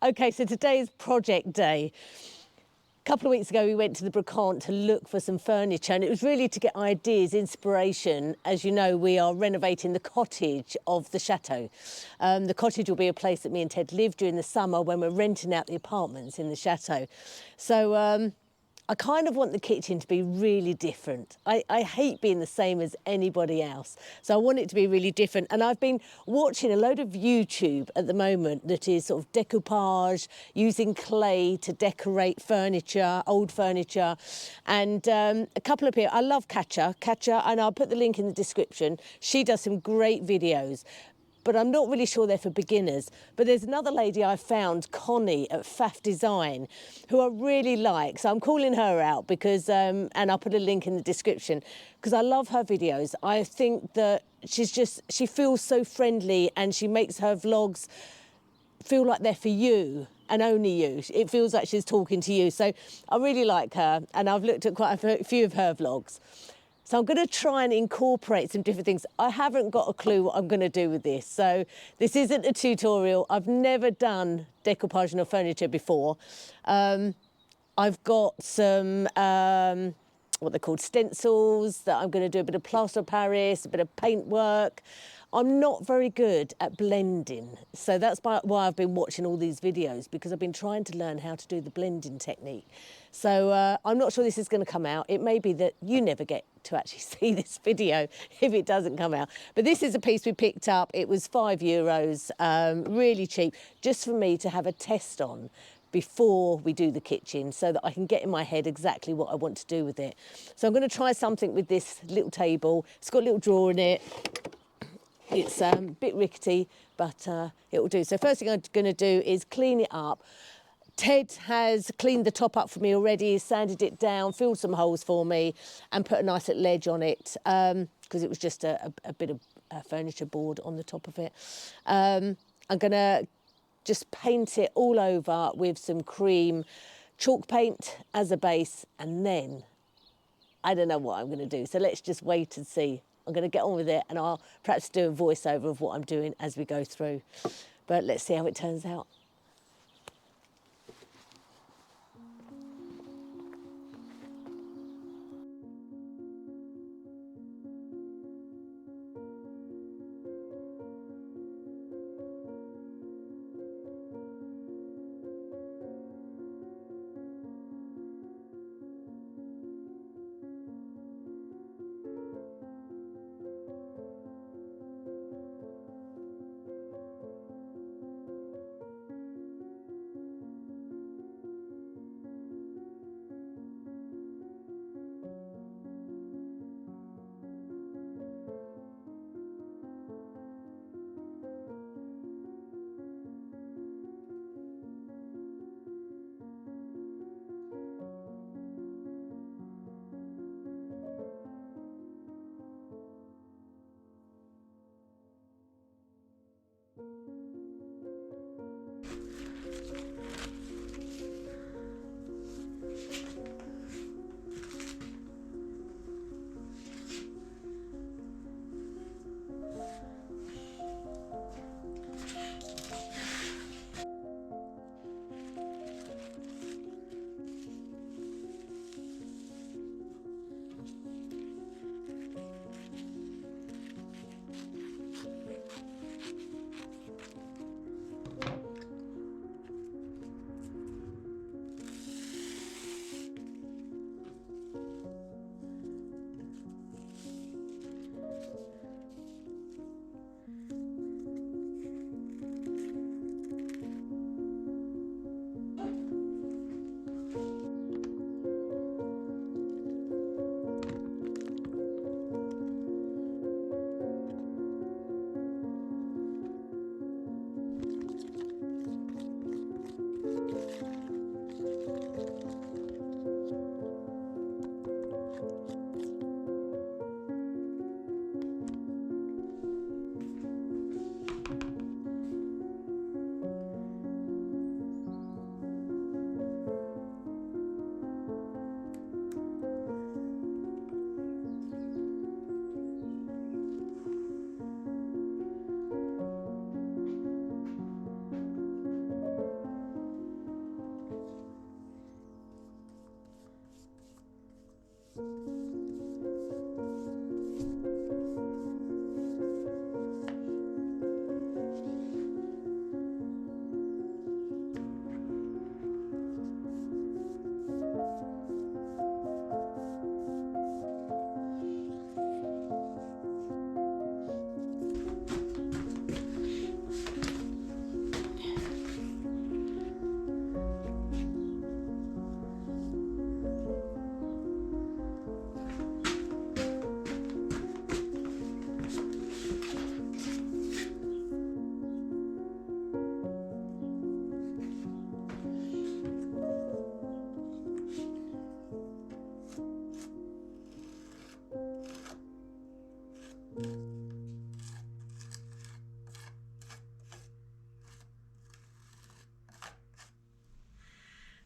Okay, so today is project day. A couple of weeks ago, we went to the Brocante to look for some furniture, and it was really to get ideas, inspiration. As you know, we are renovating the cottage of the Chateau. The cottage will be a place that me and Ted live during the summer when we're renting out the apartments in the Chateau. So I kind of want the kitchen to be really different. I hate being the same as anybody else. So I want it to be really different. And I've been watching a load of YouTube at the moment that is sort of decoupage, using clay to decorate furniture, old furniture. And a couple of people, I love Katja, and I'll put the link in the description. She does some great videos. But I'm not really sure they're for beginners. But there's another lady I found, Connie at Faf Design, who I really like. So I'm calling her out because, and I'll put a link in the description, because I love her videos. I think that she feels so friendly, and she makes her vlogs feel like they're for you and only you. It feels like she's talking to you. So I really like her, and I've looked at quite a few of her vlogs. So I'm going to try and incorporate some different things. I haven't got a clue what I'm going to do with this. So this isn't a tutorial. I've never done decoupage on furniture before. I've got some, what they're called, stencils that I'm going to do a bit of plaster of Paris, a bit of paint work. I'm not very good at blending. So that's why I've been watching all these videos, because I've been trying to learn how to do the blending technique. So I'm not sure this is going to come out. It may be that you never get to actually see this video if it doesn't come out. But this is a piece we picked up. It was €5, really cheap, just for me to have a test on before we do the kitchen, so that I can get in my head exactly what I want to do with it. So I'm going to try something with this little table. It's got a little drawer in it. It's a bit rickety, but it will do. So first thing I'm going to do is clean it up. Ted has cleaned the top up for me already, sanded it down, filled some holes for me, and put a nice little ledge on it, because it was just a bit of furniture board on the top of it. I'm going to just paint it all over with some cream chalk paint as a base, and then I don't know what I'm going to do. So let's just wait and see. I'm going to get on with it, and I'll perhaps do a voiceover of what I'm doing as we go through. But let's see how it turns out.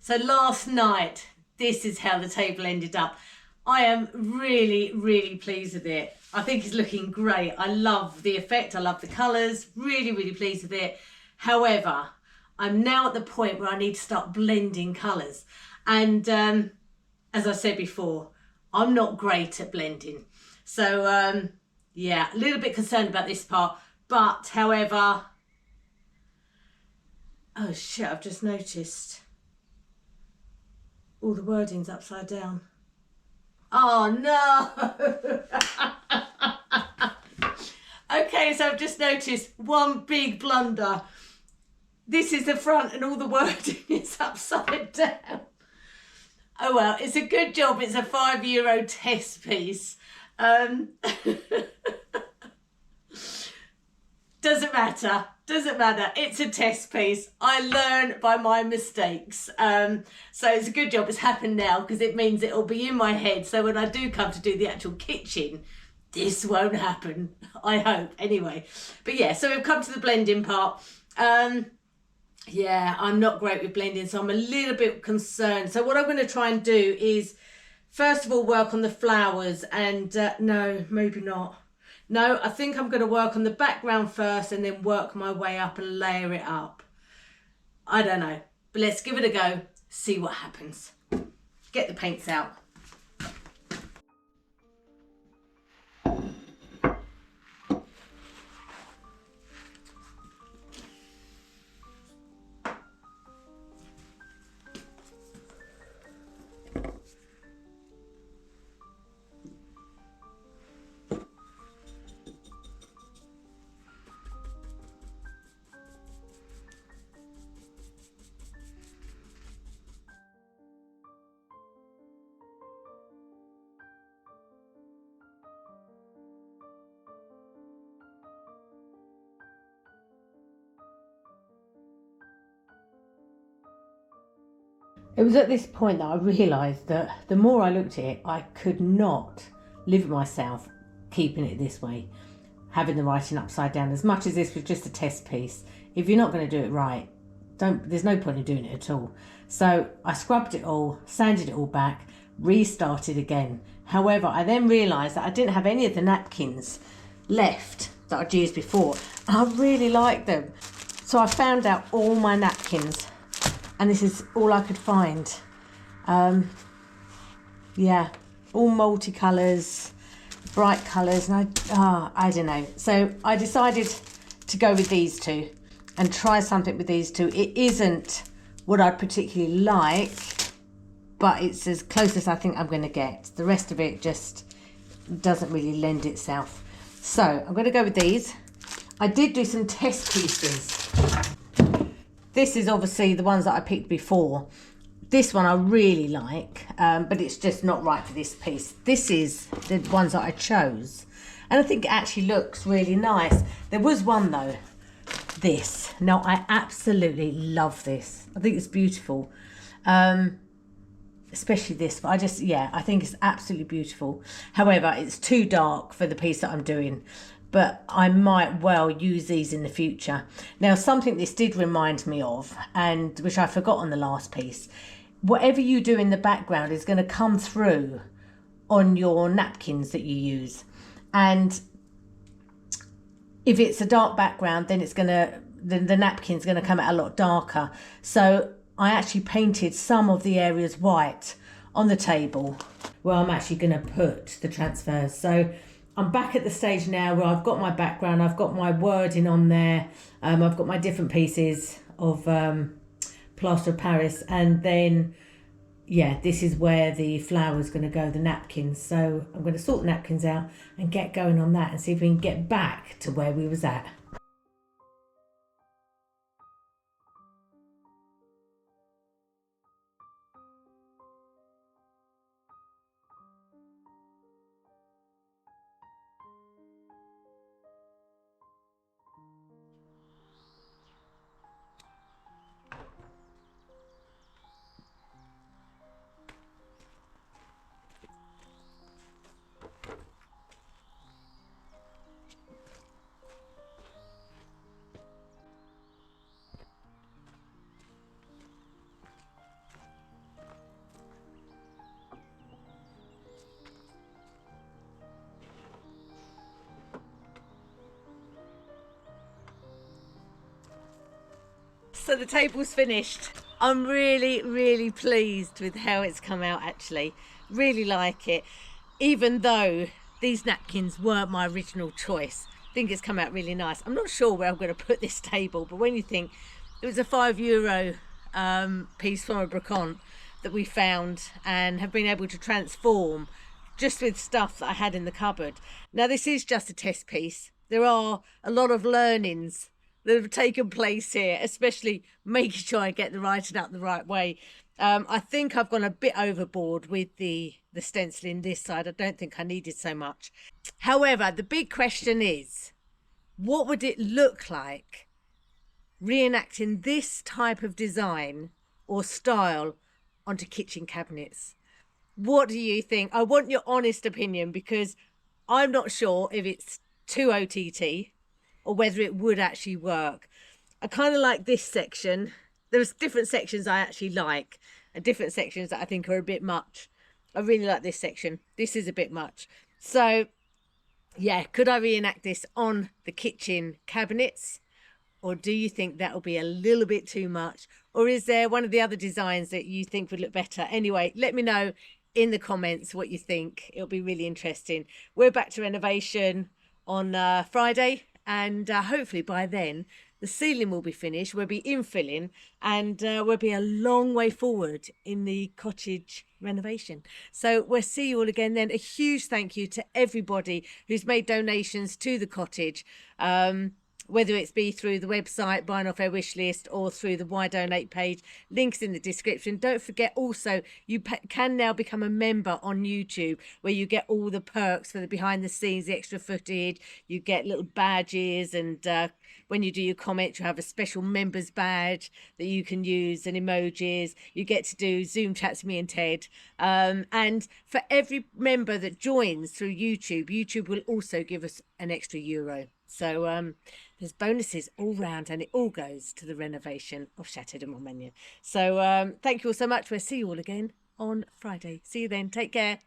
So last night, this is how the table ended up. I am really, really pleased with it. I think it's looking great. I love the effect. I love the colours. Really, really pleased with it. However, I'm now at the point where I need to start blending colours. And as I said before, I'm not great at blending. So yeah, a little bit concerned about this part. But however, oh shit, I've just noticed all the wording's upside down. Oh no! Okay, so I've just noticed one big blunder. This is the front and all the wording is upside down. Oh well, it's a good job it's a €5 test piece. Doesn't matter. It's a test piece. I learn by my mistakes. So it's a good job it's happened now, because it means it'll be in my head. So when I do come to do the actual kitchen, this won't happen. I hope. Anyway. But yeah, so we've come to the blending part. Yeah, I'm not great with blending, so I'm a little bit concerned. So what I'm going to try and do is, first of all, work on the flowers. And no, maybe not. No, I think I'm going to work on the background first and then work my way up and layer it up. I don't know, but let's give it a go, see what happens. Get the paints out. It was at this point that I realised that the more I looked at it, I could not live with myself keeping it this way, having the writing upside down. As much as this was just a test piece, if you're not going to do it right, there's no point in doing it at all. So I scrubbed it all, sanded it all back, restarted again. However, I then realised that I didn't have any of the napkins left that I'd used before. I really like them. So I found out all my napkins, and this is all I could find. Yeah, all multicolours, bright colours, and I don't know. So I decided to go with these two and try something with these two. It isn't what I'd particularly like, but it's as close as I think I'm going to get. The rest of it just doesn't really lend itself. So I'm going to go with these. I did do some test pieces. This is obviously the ones that I picked before. This one I really like, but it's just not right for this piece. This is the ones that I chose, and I think it actually looks really nice. There was one though, this. Now I absolutely love this. I think it's beautiful, especially this. But I think it's absolutely beautiful. However, it's too dark for the piece that I'm doing. But I might well use these in the future. Now, something this did remind me of, and which I forgot on the last piece, whatever you do in the background is going to come through on your napkins that you use. And if it's a dark background, then the napkin's going to come out a lot darker. So I actually painted some of the areas white on the table where I'm actually going to put the transfers. So I'm back at the stage now where I've got my background, I've got my wording on there, I've got my different pieces of plaster of Paris, and then, yeah, this is where the flower's going to go, the napkins. So I'm going to sort the napkins out and get going on that and see if we can get back to where we was at. So the table's finished. I'm really pleased with how it's come out actually. Really like it. Even though these napkins weren't my original choice, I think it's come out really nice. I'm not sure where I'm going to put this table, but when you think it was a €5 piece from a Brocante that we found and have been able to transform just with stuff that I had in the cupboard. Now this is just a test piece. There are a lot of learnings that have taken place here, especially making sure I get the writing up the right way. I think I've gone a bit overboard with the stenciling this side. I don't think I needed so much. However, the big question is, what would it look like reenacting this type of design or style onto kitchen cabinets? What do you think? I want your honest opinion, because I'm not sure if it's too OTT or whether it would actually work. I kind of like this section. There's different sections I actually like and different sections that I think are a bit much. I really like this section. This is a bit much. So yeah, could I reenact this on the kitchen cabinets? Or do you think that'll be a little bit too much? Or is there one of the other designs that you think would look better? Anyway, let me know in the comments what you think. It'll be really interesting. We're back to renovation on Friday, and hopefully by then the ceiling will be finished. We'll be infilling, and we'll be a long way forward in the cottage renovation. So we'll see you all again then. A huge thank you to everybody who's made donations to the cottage, whether it's be through the website, buying off our wish list, or through the Why Donate page. Links in the description. Don't forget also, you can now become a member on YouTube, where you get all the perks for the behind the scenes, the extra footage. You get little badges, and when you do your comments, you have a special members badge that you can use, and emojis. You get to do Zoom chats with me and Ted. And for every member that joins through YouTube, YouTube will also give us an extra €1. So there's bonuses all round, and it all goes to the renovation of Chateau de Montmagny. So thank you all so much. We'll see you all again on Friday. See you then. Take care.